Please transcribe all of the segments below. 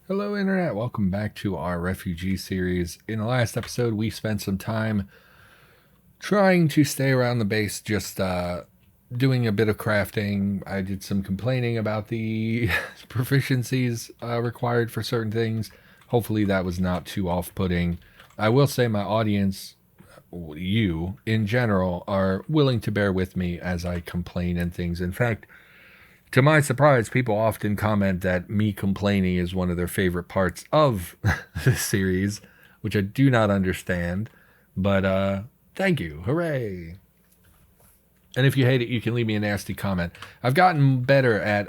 Hello, Internet. Welcome back to our Refugee series. In the last episode, we spent some time trying to stay around the base, just doing a bit of crafting. I did some complaining about the proficiencies required for certain things. Hopefully, that was not too off putting. I will say, my audience, you in general, are willing to bear with me as I complain and things. In fact, to my surprise, people often comment that me complaining is one of their favorite parts of this series, which I do not understand. But thank you. Hooray. And if you hate it, you can leave me a nasty comment. I've gotten better at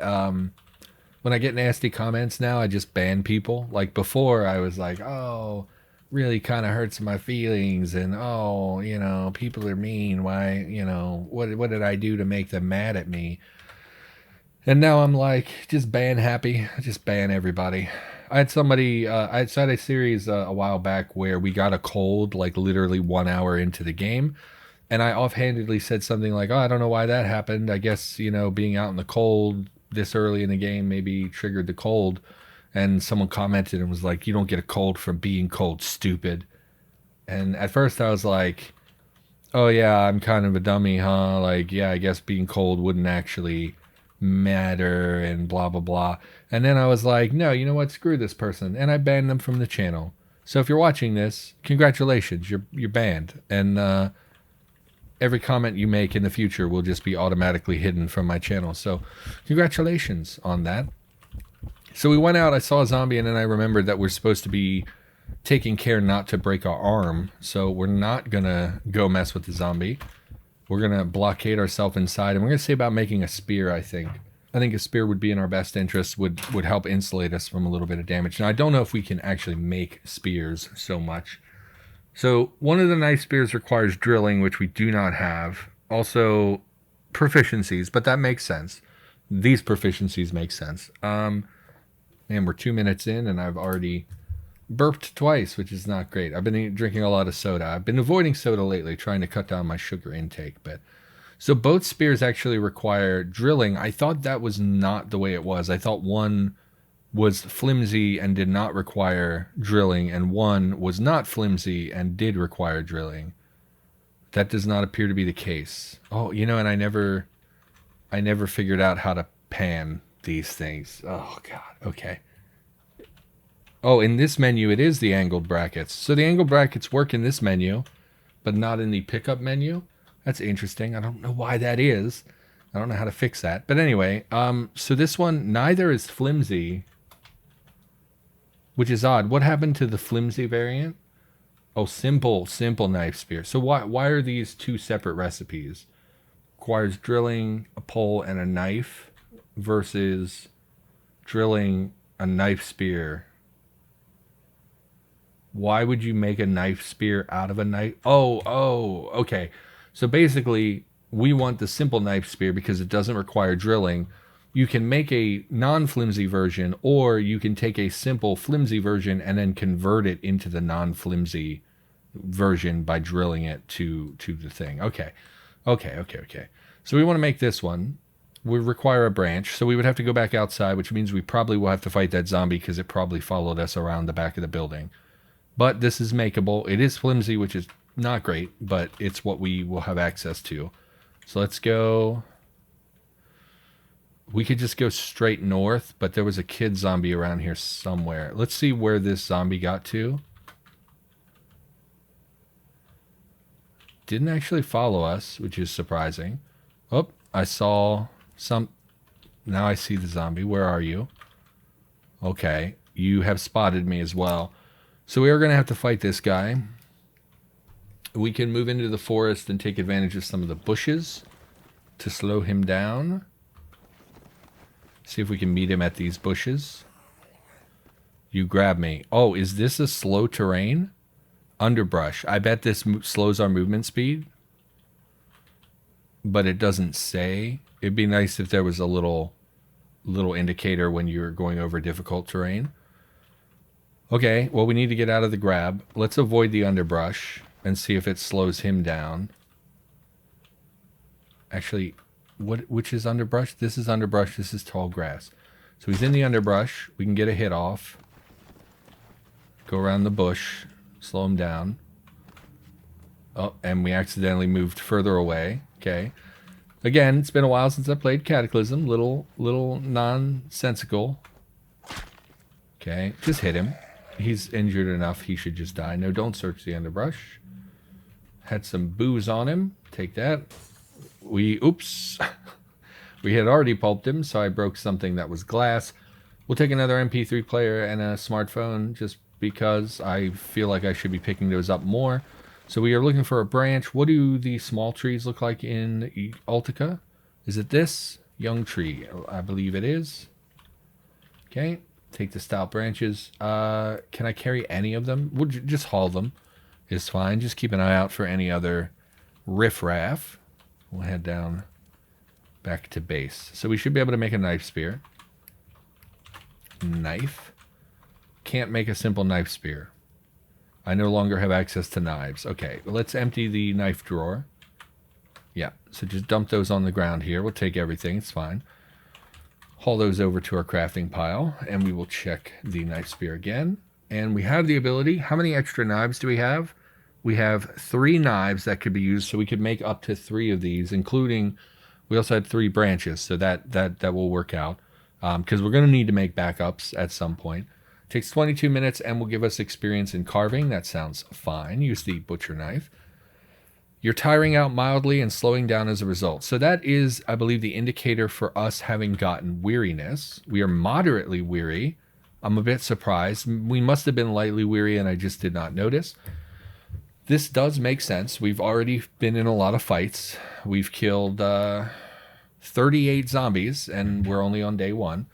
when I get nasty comments now, I just ban people. Like before, I was like, oh, really kind of hurts my feelings. And oh, people are mean. Why, what did I do to make them mad at me? And now I'm like, just ban happy, just ban everybody. I had somebody, I had a series a while back where we got a cold like literally 1 hour into the game. And I offhandedly said something like, oh, I don't know why that happened. I guess, being out in the cold this early in the game maybe triggered the cold. And someone commented and was like, you don't get a cold from being cold, stupid. And at first I was like, oh, yeah, I'm kind of a dummy, huh? Like, yeah, I guess being cold wouldn't actually matter and blah blah blah. And then I was like, no, you know what, screw this person, and I banned them from the channel. So if you're watching this, congratulations, you're banned. And every comment you make in the future will just be automatically hidden from my channel. So congratulations on that. So we went out, I saw a zombie, and then I remembered that we're supposed to be taking care not to break our arm. So we're not gonna go mess with the zombie. We're going to blockade ourselves inside, and we're going to see about making a spear, I think. I think a spear would be in our best interest, would help insulate us from a little bit of damage. Now, I don't know if we can actually make spears so much. So, one of the knife spears requires drilling, which we do not have. Also, proficiencies, but that makes sense. These proficiencies make sense. And we're 2 minutes in, and I've already burped twice, which is not great. I've been drinking a lot of soda. I've been avoiding soda lately, trying to cut down my sugar intake. But so both spears actually require drilling. I thought that was not the way it was. I thought one was flimsy and did not require drilling, and one was not flimsy and did require drilling. That does not appear to be the case. Oh, and I never figured out how to pan these things. Oh God. Okay. Oh, in this menu, it is the angled brackets. So the angled brackets work in this menu, but not in the pickup menu. That's interesting. I don't know why that is. I don't know how to fix that. But anyway, so this one, neither is flimsy, which is odd. What happened to the flimsy variant? Oh, simple knife spear. So why are these two separate recipes? Requires drilling, a pole, and a knife versus drilling a knife spear. Why would you make a knife spear out of a knife? Oh, okay. So basically, we want the simple knife spear because it doesn't require drilling. You can make a non-flimsy version, or you can take a simple flimsy version and then convert it into the non-flimsy version by drilling it to the thing. Okay. So we want to make this one. We require a branch, so we would have to go back outside, which means we probably will have to fight that zombie because it probably followed us around the back of the building. But this is makeable. It is flimsy, which is not great, but it's what we will have access to. So let's go. We could just go straight north, but there was a kid zombie around here somewhere. Let's see where this zombie got to. Didn't actually follow us, which is surprising. Oh, I saw some. Now I see the zombie. Where are you? Okay, you have spotted me as well. So we are going to have to fight this guy. We can move into the forest and take advantage of some of the bushes to slow him down. See if we can meet him at these bushes. You grab me. Oh, is this a slow terrain? Underbrush. I bet this slows our movement speed. But it doesn't say. It'd be nice if there was a little indicator when you're going over difficult terrain. Okay, well, we need to get out of the grab. Let's avoid the underbrush and see if it slows him down. Actually, which is underbrush? This is underbrush. This is tall grass. So he's in the underbrush. We can get a hit off. Go around the bush. Slow him down. Oh, and we accidentally moved further away. Okay. Again, it's been a while since I played Cataclysm. Little nonsensical. Okay, just hit him. He's injured enough. He should just die. No, don't search the underbrush. Had some booze on him. Take that. Oops. We had already pulped him, so I broke something that was glass. We'll take another MP3 player and a smartphone just because I feel like I should be picking those up more. So we are looking for a branch. What do the small trees look like in Altica? Is it this? Young tree. I believe it is. Okay. Take the stout branches. Can I carry any of them? We'll just haul them. It's fine. Just keep an eye out for any other riffraff. We'll head down back to base. So we should be able to make a knife spear. Knife. Can't make a simple knife spear. I no longer have access to knives. Okay, let's empty the knife drawer. Yeah, so just dump those on the ground here. We'll take everything. It's fine. Haul those over to our crafting pile, and we will check the knife spear again. And we have the ability. How many extra knives do we have? We have 3 knives that could be used, so we could make up to 3 of these, including, we also had 3 branches, so that will work out. Because we're going to need to make backups at some point. Takes 22 minutes and will give us experience in carving. That sounds fine. Use the butcher knife. You're tiring out mildly and slowing down as a result. So that is, I believe, the indicator for us having gotten weariness. We are moderately weary. I'm a bit surprised. We must have been lightly weary and I just did not notice. This does make sense. We've already been in a lot of fights. We've killed 38 zombies and we're only on day 1.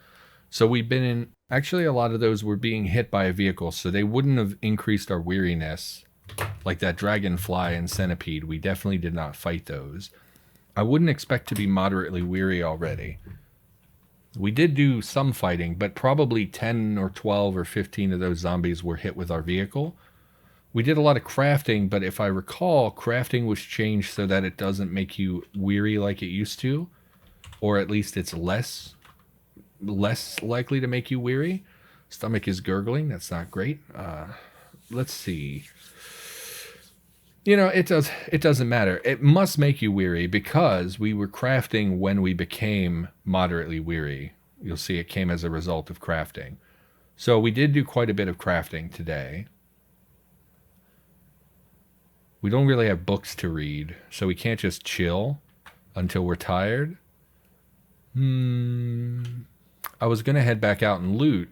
So we've been in... Actually, a lot of those were being hit by a vehicle, so they wouldn't have increased our weariness. Like that dragonfly and centipede, we definitely did not fight those. I wouldn't expect to be moderately weary already. We did do some fighting, but probably 10 or 12 or 15 of those zombies were hit with our vehicle. We did a lot of crafting, but if I recall, crafting was changed so that it doesn't make you weary like it used to. Or at least it's less likely to make you weary. Stomach is gurgling. That's not great. Let's see. You know, it doesn't matter. It must make you weary because we were crafting when we became moderately weary. You'll see it came as a result of crafting. So we did do quite a bit of crafting today. We don't really have books to read, so we can't just chill until we're tired. I was going to head back out and loot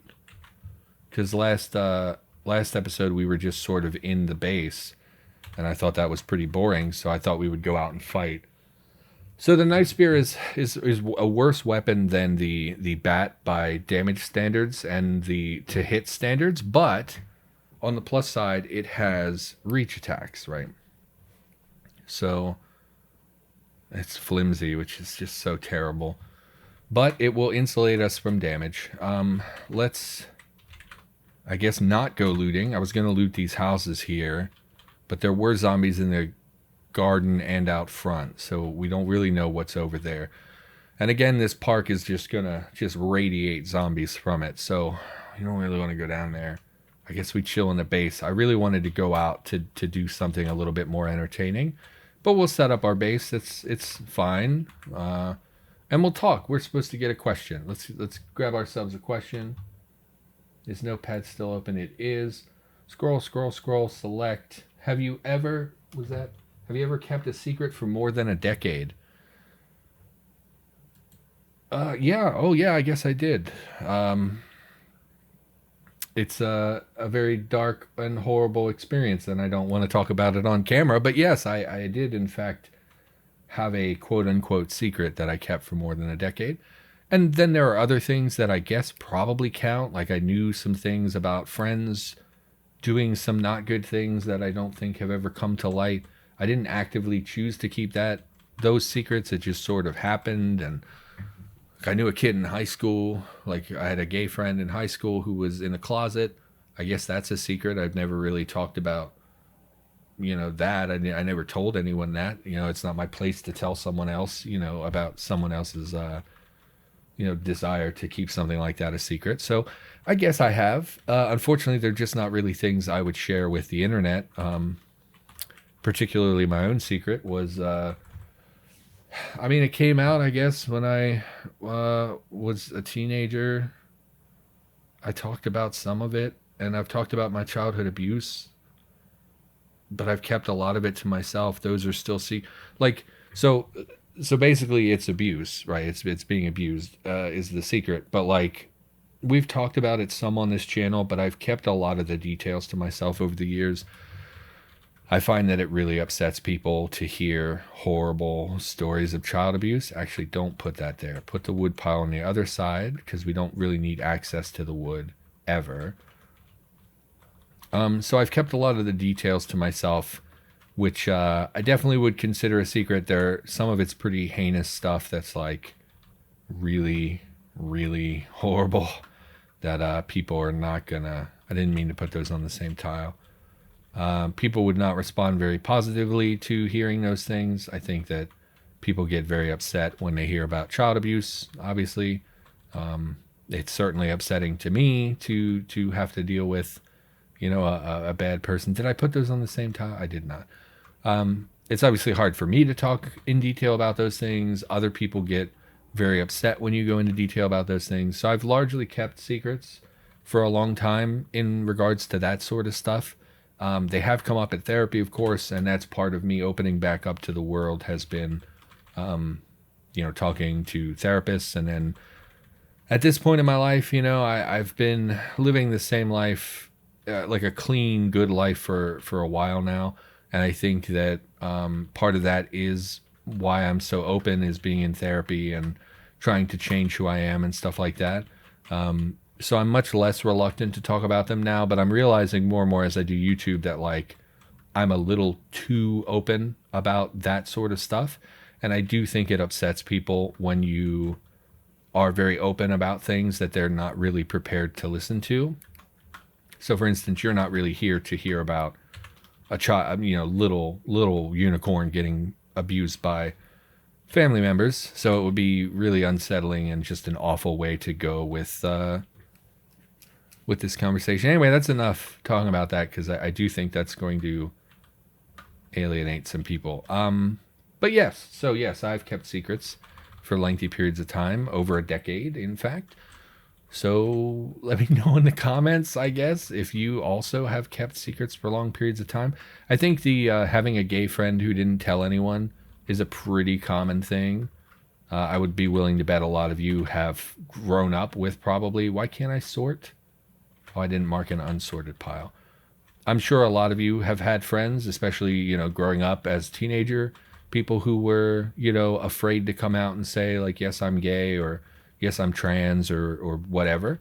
because last episode we were just sort of in the base and I thought that was pretty boring, so I thought we would go out and fight. So the knife spear is a worse weapon than the bat by damage standards and the to hit standards, but on the plus side it has reach attacks, right? So it's flimsy, which is just so terrible. But it will insulate us from damage. Let's, I guess, not go looting. I was going to loot these houses here, but there were zombies in the garden and out front, so we don't really know what's over there. And again, this park is just going to radiate zombies from it, so you don't really want to go down there. I guess we chill in the base. I really wanted to go out to do something a little bit more entertaining, but we'll set up our base. It's fine. And we'll talk. We're supposed to get a question. Let's grab ourselves a question. Is Notepad still open? It is. Scroll, select. Have you ever kept a secret for more than a decade? Yeah. Oh, yeah, I guess I did. It's a very dark and horrible experience, and I don't want to talk about it on camera. But yes, I did, in fact, have a quote-unquote secret that I kept for more than a decade. And then there are other things that I guess probably count. Like I knew some things about friends doing some not good things that I don't think have ever come to light. I didn't actively choose to keep those secrets. It just sort of happened. And I knew a kid in high school. Like I had a gay friend in high school who was in a closet. I guess that's a secret. I've never really talked about that. I never told anyone that. It's not my place to tell someone else, about someone else's, desire to keep something like that a secret. So I guess I have. Unfortunately, they're just not really things I would share with the internet. Particularly my own secret was, it came out, I guess, when I was a teenager. I talked about some of it, and I've talked about my childhood abuse, but I've kept a lot of it to myself. Those are still so basically it's abuse, right? It's being abused is the secret. But like we've talked about it some on this channel, but I've kept a lot of the details to myself over the years. I find that it really upsets people to hear horrible stories of child abuse. Actually, don't put that there. Put the wood pile on the other side, because we don't really need access to the wood ever. So I've kept a lot of the details to myself, which I definitely would consider a secret. Some of it's pretty heinous stuff that's like really, really horrible that people are not gonna. I didn't mean to put those on the same tile. People would not respond very positively to hearing those things. I think that people get very upset when they hear about child abuse. Obviously, it's certainly upsetting to me to have to deal with, a bad person. Did I put those on the same tile? I did not. It's obviously hard for me to talk in detail about those things. Other people get very upset when you go into detail about those things. So I've largely kept secrets for a long time in regards to that sort of stuff. They have come up at therapy, of course, and that's part of me opening back up to the world has been, talking to therapists. And then at this point in my life, I've been living the same life, like a clean, good life for a while now. And I think that part of that is why I'm so open, is being in therapy and trying to change who I am and stuff like that. So I'm much less reluctant to talk about them now, but I'm realizing more and more as I do YouTube that like I'm a little too open about that sort of stuff. And I do think it upsets people when you are very open about things that they're not really prepared to listen to. So for instance, you're not really here to hear about a child, little unicorn getting abused by family members. So it would be really unsettling and just an awful way to go with this conversation. Anyway, that's enough talking about that, because I do think that's going to alienate some people. But yes, I've kept secrets for lengthy periods of time, over a decade, in fact. So let me know in the comments, I guess, if you also have kept secrets for long periods of time. I think the having a gay friend who didn't tell anyone is a pretty common thing. I would be willing to bet a lot of you have grown up with probably, why can't I sort? Oh, I didn't mark an unsorted pile. I'm sure a lot of you have had friends, especially, growing up as a teenager, people who were, afraid to come out and say like, yes, I'm gay, or yes, I'm trans, or whatever.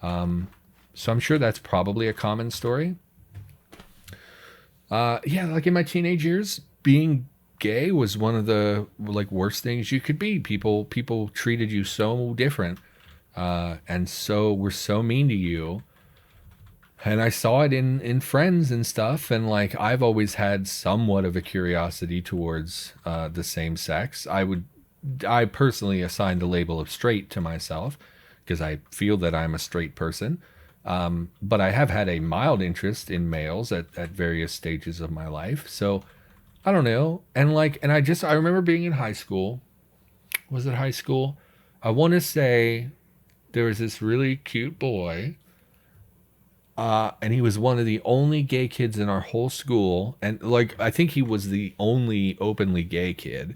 So I'm sure that's probably a common story. Like in my teenage years, being gay was one of the worst things you could be. People treated you so different, and so were so mean to you. And I saw it in friends and stuff. And I've always had somewhat of a curiosity towards the same sex. I personally assign the label of straight to myself because I feel that I'm a straight person. But I have had a mild interest in males at various stages of my life. So I don't know. And I remember being in high school. Was it high school? I want to say there was this really cute boy. And he was one of the only gay kids in our whole school. And I think he was the only openly gay kid.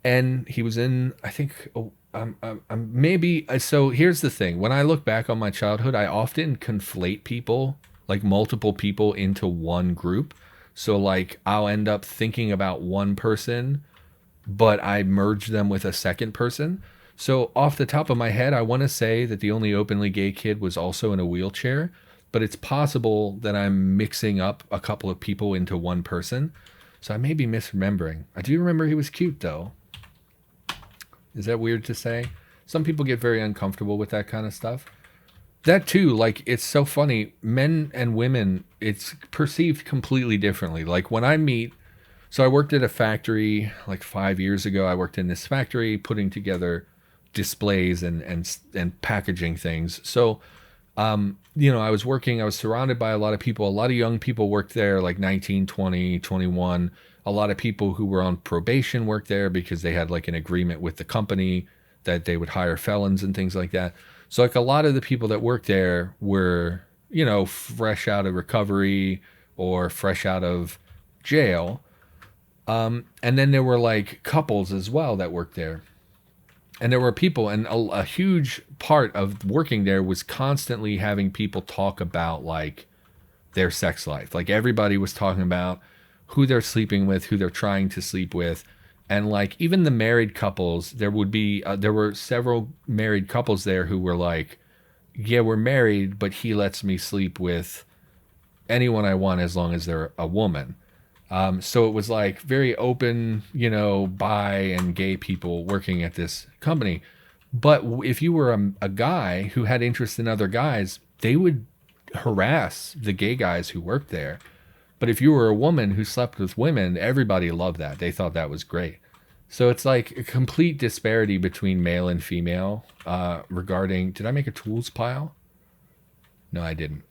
And he was in, I think, maybe. So here's the thing. When I look back on my childhood, I often conflate people, multiple people, into one group. So I'll end up thinking about one person, but I merge them with a second person. So off the top of my head, I want to say that the only openly gay kid was also in a wheelchair, but it's possible that I'm mixing up a couple of people into one person. So I may be misremembering. I do remember he was cute, though. Is that weird to say? Some people get very uncomfortable with that kind of stuff. That too, it's so funny. Men and women, it's perceived completely differently. When I meet, so I worked at a factory 5 years ago. I worked in this factory putting together displays and packaging things. So I was working, I was surrounded by a lot of people. A lot of young people worked there, like 19, 20, 21. A lot of people who were on probation worked there because they had like an agreement with the company that they would hire felons and things like that. So like a lot of the people that worked there were, fresh out of recovery or fresh out of jail. And then there were like couples as well that worked there. And there were people, and a huge part of working there was constantly having people talk about like their sex life. Like everybody was talking about who they're sleeping with, who they're trying to sleep with. And like even the married couples, there were several married couples there who were like, yeah, we're married, but he lets me sleep with anyone I want as long as they're a woman. So it was like very open, bi and gay people working at this company. But if you were a guy who had interest in other guys, they would harass the gay guys who worked there. But if you were a woman who slept with women, everybody loved that. They thought that was great. So it's like a complete disparity between male and female regarding. Did I make a tools pile? No, I didn't.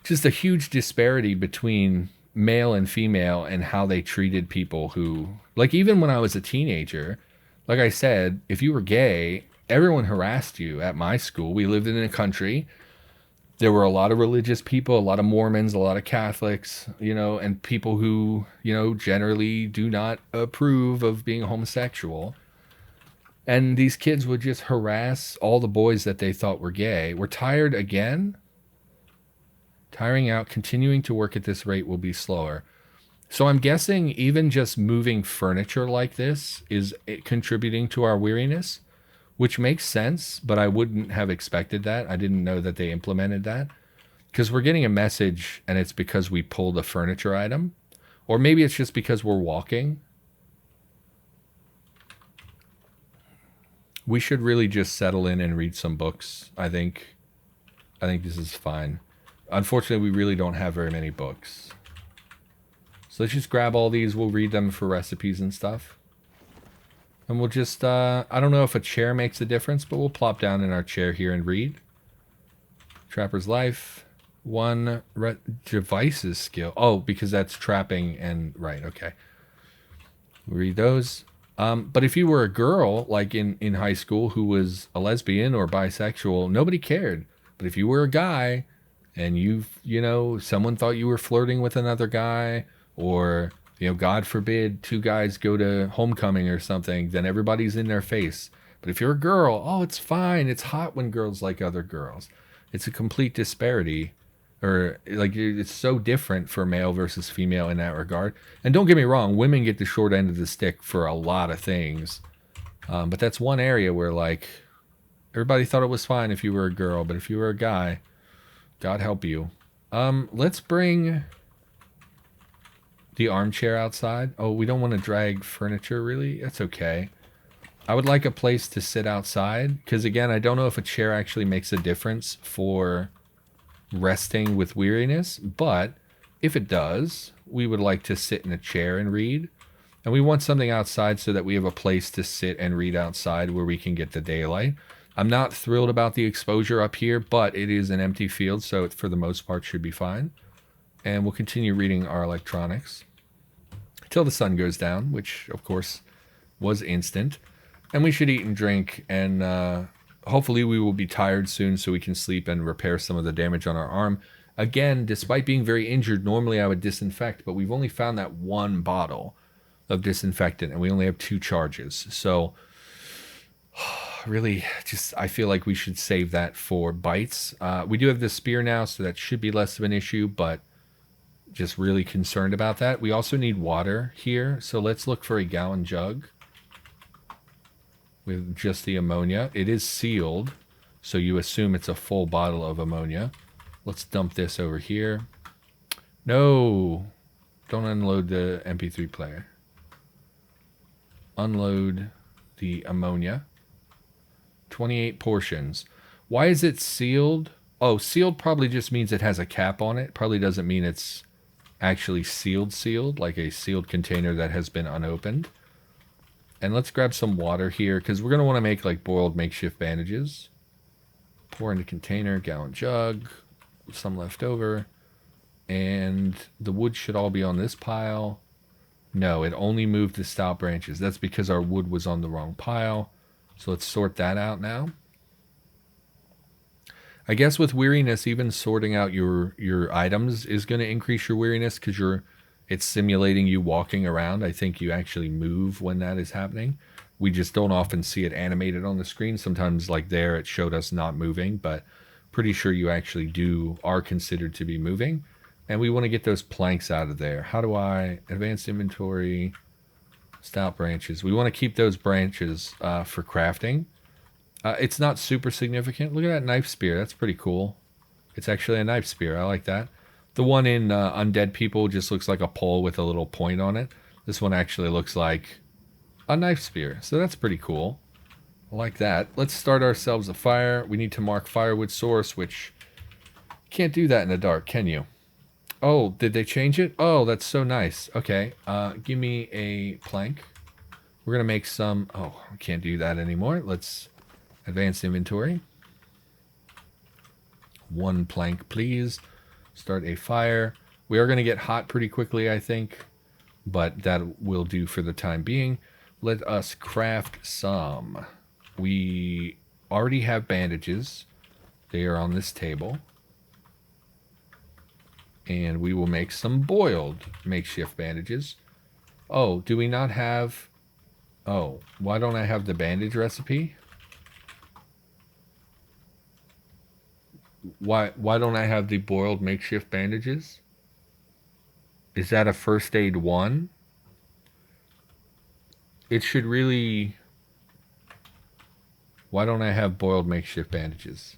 Just a huge disparity between male and female and how they treated people who, like, even when I was a teenager, like I said, if you were gay, everyone harassed you at my school. We lived in a country. There were a lot of religious people, a lot of Mormons, a lot of Catholics, and people who, generally do not approve of being homosexual. And these kids would just harass all the boys that they thought were gay. We're tired again? Tiring out, continuing to work at this rate will be slower. So I'm guessing even just moving furniture like this is contributing to our weariness, which makes sense, but I wouldn't have expected that. I didn't know that they implemented that. Because we're getting a message and it's because we pulled a furniture item. Or maybe it's just because we're walking. We should really just settle in and read some books, I think. I think this is fine. Unfortunately, we really don't have very many books. So let's just grab all these. We'll read them for recipes and stuff. And we'll just, I don't know if a chair makes a difference, but we'll plop down in our chair here and read. Trapper's Life. One devices skill. Oh, because that's trapping and, right, okay. We'll read those. But if you were a girl, like in high school, who was a lesbian or bisexual, nobody cared. But if you were a guy and someone thought you were flirting with another guy, or, God forbid, two guys go to homecoming or something, then everybody's in their face. But if you're a girl, oh, it's fine. It's hot when girls like other girls. It's a complete disparity, or like it's so different for male versus female in that regard. And don't get me wrong, women get the short end of the stick for a lot of things. But that's one area where like everybody thought it was fine if you were a girl, but if you were a guy, God help you. Let's bring the armchair outside. Oh, we don't want to drag furniture, really? That's okay. I would like a place to sit outside, because again, I don't know if a chair actually makes a difference for resting with weariness, but if it does, we would like to sit in a chair and read. And we want something outside so that we have a place to sit and read outside where we can get the daylight. I'm not thrilled about the exposure up here, but it is an empty field, so it, for the most part, should be fine. And we'll continue reading our electronics until the sun goes down, which, of course, was instant. And we should eat and drink, and hopefully we will be tired soon so we can sleep and repair some of the damage on our arm. Again, despite being very injured, normally I would disinfect, but we've only found that one bottle of disinfectant, and we only have 2 charges. So really, just I feel like we should save that for bites. We do have the spear now, so that should be less of an issue, but just really concerned about that. We also need water here, so let's look for a gallon jug with just the ammonia. It is sealed, so you assume it's a full bottle of ammonia. Let's dump this over here. No, don't unload the MP3 player. Unload the ammonia. 28 portions. Why is it sealed? Oh, sealed probably just means it has a cap on it. Probably doesn't mean it's actually sealed, like a sealed container that has been unopened. And let's grab some water here because we're going to want to make like boiled makeshift bandages. Pour into container, gallon jug, some left over. And the wood should all be on this pile. No, it only moved the stout branches. That's because our wood was on the wrong pile. So let's sort that out now. I guess with weariness, even sorting out your items is going to increase your weariness because it's simulating you walking around. I think you actually move when that is happening. We just don't often see it animated on the screen. Sometimes like there it showed us not moving, but pretty sure you actually are considered to be moving. And we want to get those planks out of there. How do I advanced inventory, stout branches? We want to keep those branches for crafting. It's not super significant. Look at that knife spear. That's pretty cool. It's actually a knife spear. I like that. The one in Undead People just looks like a pole with a little point on it. This one actually looks like a knife spear. So that's pretty cool. I like that. Let's start ourselves a fire. We need to mark firewood source, which you can't do that in the dark, can you? Oh, did they change it? Oh, that's so nice. Okay, give me a plank. We're going to make some... Oh, I can't do that anymore. Let's advance inventory. 1 plank, please. Start a fire. We are going to get hot pretty quickly, I think, but that will do for the time being. Let us craft some. We already have bandages. They are on this table. And we will make some boiled makeshift bandages. Oh, do we not have... Oh, why don't I have the bandage recipe? Why don't I have the boiled makeshift bandages? Is that a first aid 1? It should really... Why don't I have boiled makeshift bandages?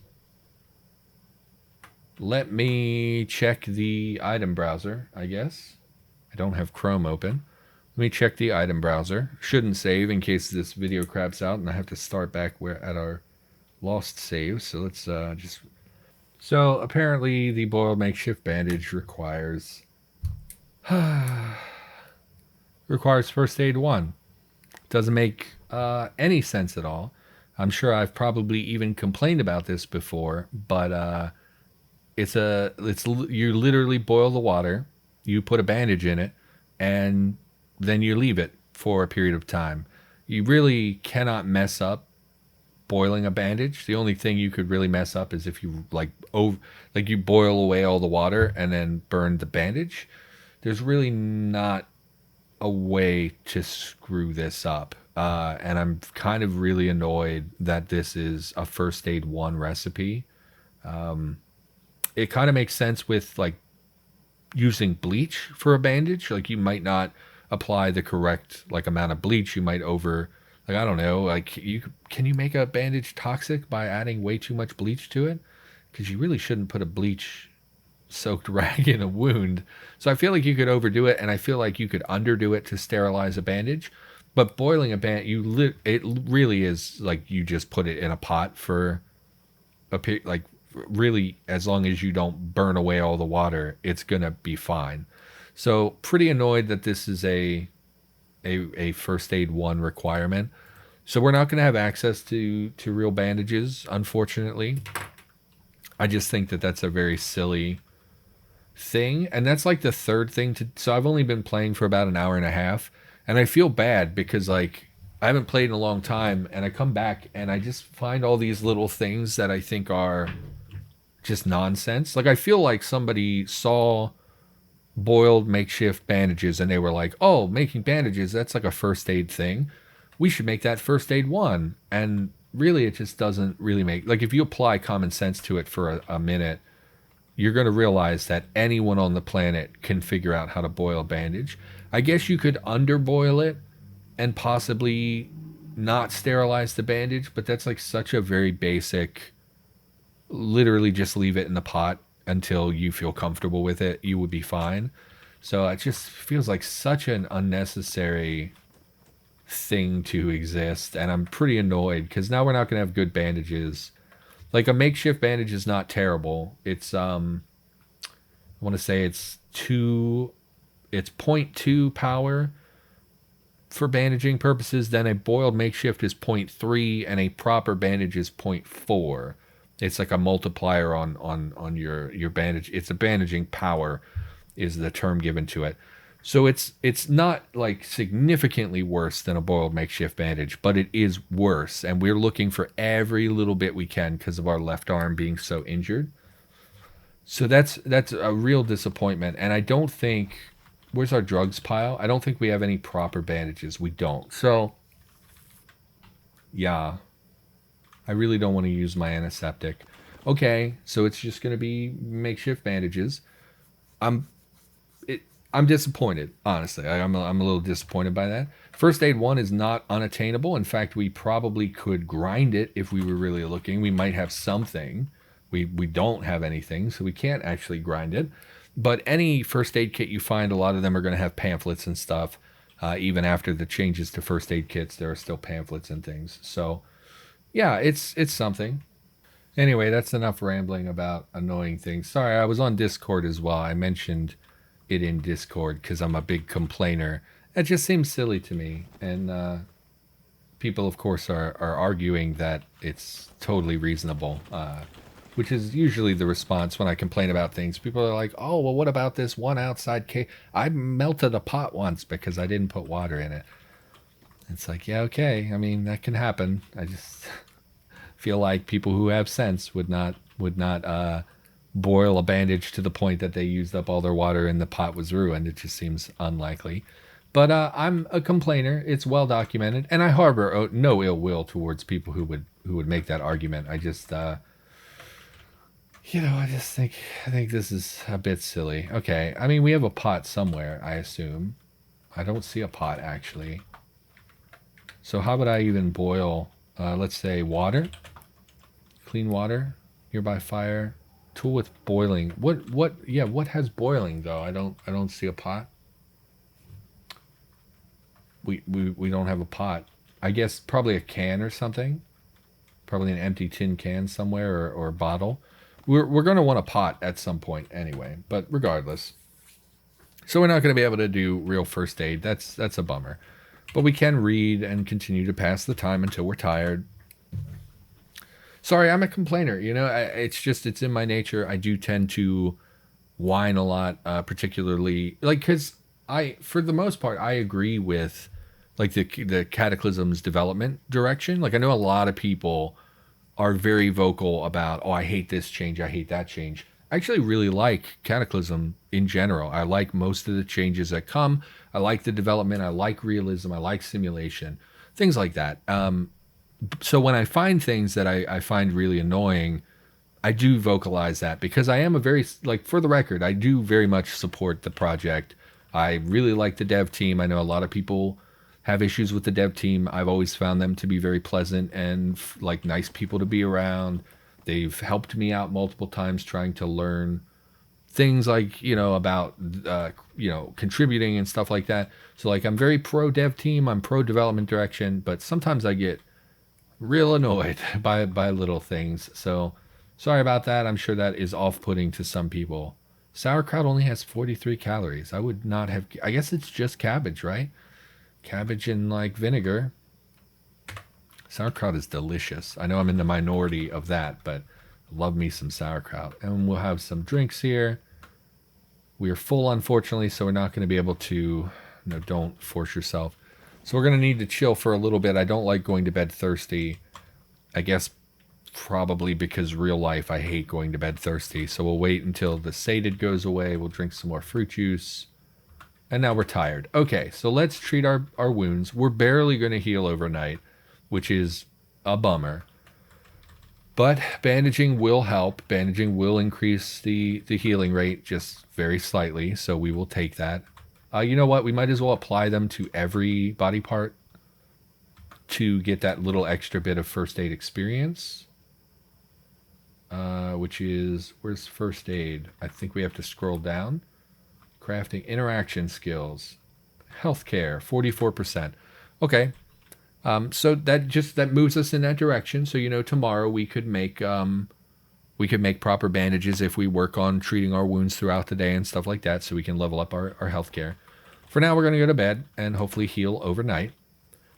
Let me check the item browser, I guess. I don't have Chrome open. Let me check the item browser. Shouldn't save in case this video craps out and I have to start back at our lost save. So let's just... So apparently the boiled makeshift bandage requires first aid 1. Doesn't make any sense at all. I'm sure I've probably even complained about this before, but you literally boil the water, you put a bandage in it, and then you leave it for a period of time. You really cannot mess up boiling a bandage. The only thing you could really mess up is if you you boil away all the water and then burn the bandage. There's really not a way to screw this up. And I'm kind of really annoyed that this is a first aid 1 recipe. It kind of makes sense with like using bleach for a bandage. Like you might not apply the correct like amount of bleach. You might I don't know, like can you make a bandage toxic by adding way too much bleach to it? Because you really shouldn't put a bleach soaked rag in a wound. So I feel like you could overdo it, and I feel like you could underdo it to sterilize a bandage. But boiling a bandage, it really is like you just put it in a pot for really, as long as you don't burn away all the water, it's gonna be fine. So pretty annoyed that this is a first aid 1 requirement. So we're not gonna have access to real bandages, unfortunately. I just think that that's a very silly thing, and that's like the third thing so I've only been playing for about an hour and a half, and I feel bad because like I haven't played in a long time, and I come back and I just find all these little things that I think are just nonsense. Like I feel like somebody saw boiled makeshift bandages and they were like, oh, making bandages, that's like a first aid thing, we should make that first aid 1. And really it just doesn't really make, like if you apply common sense to it for a minute, you're going to realize that anyone on the planet can figure out how to boil a bandage. I guess you could underboil it and possibly not sterilize the bandage, but that's like such a very basic, literally just leave it in the pot until you feel comfortable with it, you would be fine. So it just feels like such an unnecessary thing to exist, and I'm pretty annoyed because now we're not going to have good bandages. Like a makeshift bandage is not terrible. It's I want to say it's 0.2 power for bandaging purposes, then a boiled makeshift is 0.3 and a proper bandage is 0.4. It's like a multiplier on your bandage. It's a bandaging power is the term given to it. So it's not like significantly worse than a boiled makeshift bandage, but it is worse. And we're looking for every little bit we can because of our left arm being so injured. So that's a real disappointment. And I don't think, where's our drugs pile? I don't think we have any proper bandages. We don't. So yeah, I really don't want to use my antiseptic. Okay, so it's just going to be makeshift bandages. I'm I'm disappointed, honestly. I'm a little disappointed by that. First Aid 1 is not unattainable. In fact, we probably could grind it if we were really looking. We might have something. We don't have anything, so we can't actually grind it. But any first aid kit you find, a lot of them are going to have pamphlets and stuff. Even after the changes to first aid kits, there are still pamphlets and things. So, yeah, it's something. Anyway, that's enough rambling about annoying things. Sorry, I was on Discord as well. I mentioned it in Discord because I'm a big complainer. It just seems silly to me. And people, of course, are arguing that it's totally reasonable, which is usually the response when I complain about things. People are like, oh, well, what about this one outside cave? I melted a pot once because I didn't put water in it. It's like, yeah, okay. I mean, that can happen. I just feel like people who have sense would not boil a bandage to the point that they used up all their water and the pot was ruined. It just seems unlikely. But I'm a complainer. It's well documented, and I harbor no ill will towards people who would make that argument. I just I think this is a bit silly. Okay, I mean, we have a pot somewhere, I assume. I don't see a pot actually. So how would I even boil? Let's say water, clean water, nearby fire. Tool with boiling. What has boiling though? I don't see a pot. We don't have a pot. I guess probably a can or something. Probably an empty tin can somewhere or a bottle. We're going to want a pot at some point anyway, but regardless. So we're not going to be able to do real first aid. That's a bummer. But we can read and continue to pass the time until we're tired. Sorry, I'm a complainer. You know, it's in my nature. I do tend to whine a lot, particularly because for the most part, I agree with like the Cataclysm's development direction. Like I know a lot of people are very vocal about, oh, I hate this change, I hate that change. I actually really like Cataclysm in general. I like most of the changes that come. I like the development. I like realism. I like simulation, things like that. So when I find things that I find really annoying, I do vocalize that because I am for the record, I do very much support the project. I really like the dev team. I know a lot of people have issues with the dev team. I've always found them to be very pleasant and like nice people to be around. They've helped me out multiple times trying to learn things like, about, contributing and stuff like that. So like I'm very pro dev team. I'm pro development direction, but sometimes I get real annoyed by little things. So sorry about that. I'm sure that is off-putting to some people. Sauerkraut only has 43 calories. I would not have, I guess it's just cabbage, right? Cabbage and like vinegar. Sauerkraut is delicious. I know I'm in the minority of that, but love me some sauerkraut. And we'll have some drinks here. We are full, unfortunately, so we're not going to be able to, don't force yourself. So we're going to need to chill for a little bit. I don't like going to bed thirsty. I guess probably because real life, I hate going to bed thirsty. So we'll wait until the sated goes away. We'll drink some more fruit juice. And now we're tired. Okay, so let's treat our wounds. We're barely going to heal overnight, which is a bummer. But bandaging will help. Bandaging will increase the healing rate just very slightly. So we will take that. You know what? We might as well apply them to every body part to get that little extra bit of first aid experience. Which is, where's first aid? I think we have to scroll down. Crafting, interaction skills, healthcare, 44%. Okay. So that moves us in that direction. So, tomorrow we could make proper bandages if we work on treating our wounds throughout the day and stuff like that. So we can level up our healthcare. for now, we're going to go to bed and hopefully heal overnight.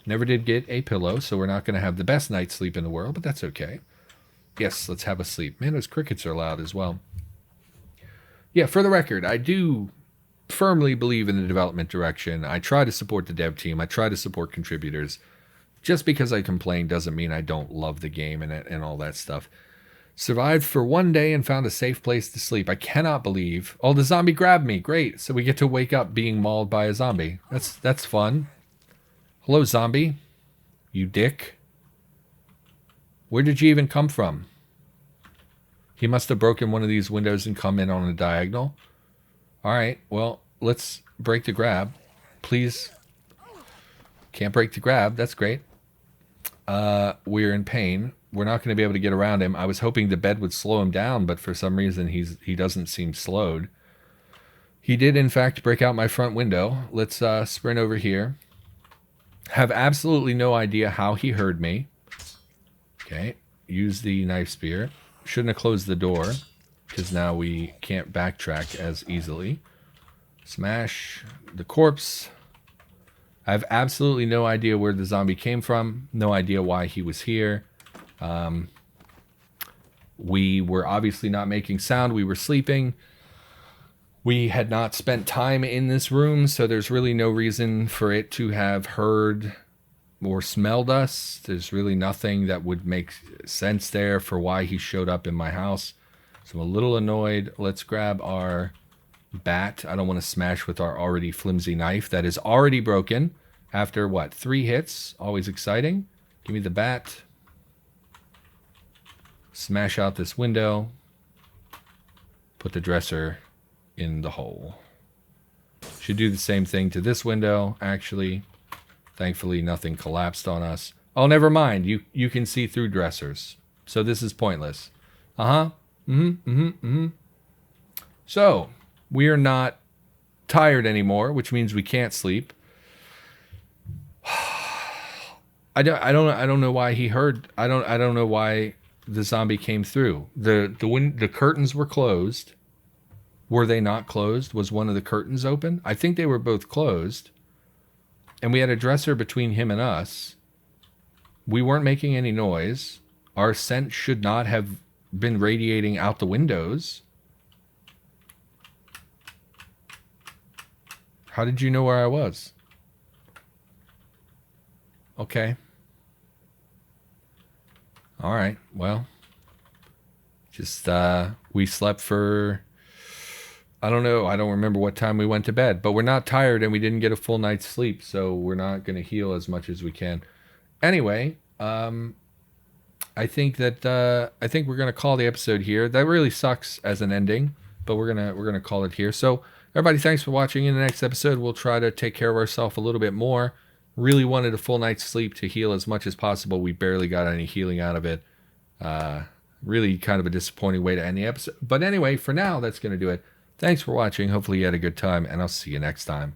Never did get a pillow, so we're not going to have the best night's sleep in the world, but that's okay. Yes, let's have a sleep. Man, those crickets are loud as well. Yeah, for the record, I do firmly believe in the development direction. I try to support the dev team. I try to support contributors. Just because I complain doesn't mean I don't love the game and all that stuff. Survived for one day and found a safe place to sleep. I cannot believe... Oh, the zombie grabbed me. Great. So we get to wake up being mauled by a zombie. That's fun. Hello, zombie. You dick. Where did you even come from? He must have broken one of these windows and come in on a diagonal. Alright, well, let's break the grab. Please. Can't break the grab. That's great. We're in pain. We're not going to be able to get around him. I was hoping the bed would slow him down, but for some reason he doesn't seem slowed. He did, in fact, break out my front window. Let's sprint over here. Have absolutely no idea how he heard me. Okay, use the knife spear. Shouldn't have closed the door, because now we can't backtrack as easily. Smash the corpse. I have absolutely no idea where the zombie came from. No idea why he was here. We were obviously not making sound. We were sleeping. We had not spent time in this room, so there's really no reason for it to have heard or smelled us. There's really nothing that would make sense there for why he showed up in my house. So I'm a little annoyed. Let's grab our bat. I don't want to smash with our already flimsy knife that is already broken after, what, 3 hits? Always exciting. Give me the bat. Smash out this window. Put the dresser in the hole. Should do the same thing to this window, actually. Thankfully, nothing collapsed on us. Oh, never mind. You can see through dressers. So this is pointless. So, we are not tired anymore, which means we can't sleep. I don't know why he heard. I don't know why the zombie came through. The curtains were closed. Were they not closed? Was one of the curtains open? I think they were both closed. And we had a dresser between him and us. We weren't making any noise. Our scent should not have been radiating out the windows. How did you know where I was? Okay. All right. Well, just we slept for, I don't know. I don't remember what time we went to bed, but we're not tired and we didn't get a full night's sleep, so we're not going to heal as much as we can. Anyway, I think we're going to call the episode here. That really sucks as an ending, but we're going to call it here. So, everybody, thanks for watching. In the next episode, we'll try to take care of ourselves a little bit more. Really wanted a full night's sleep to heal as much as possible. We barely got any healing out of it. Really kind of a disappointing way to end the episode. But anyway, for now, that's going to do it. Thanks for watching. Hopefully you had a good time, and I'll see you next time.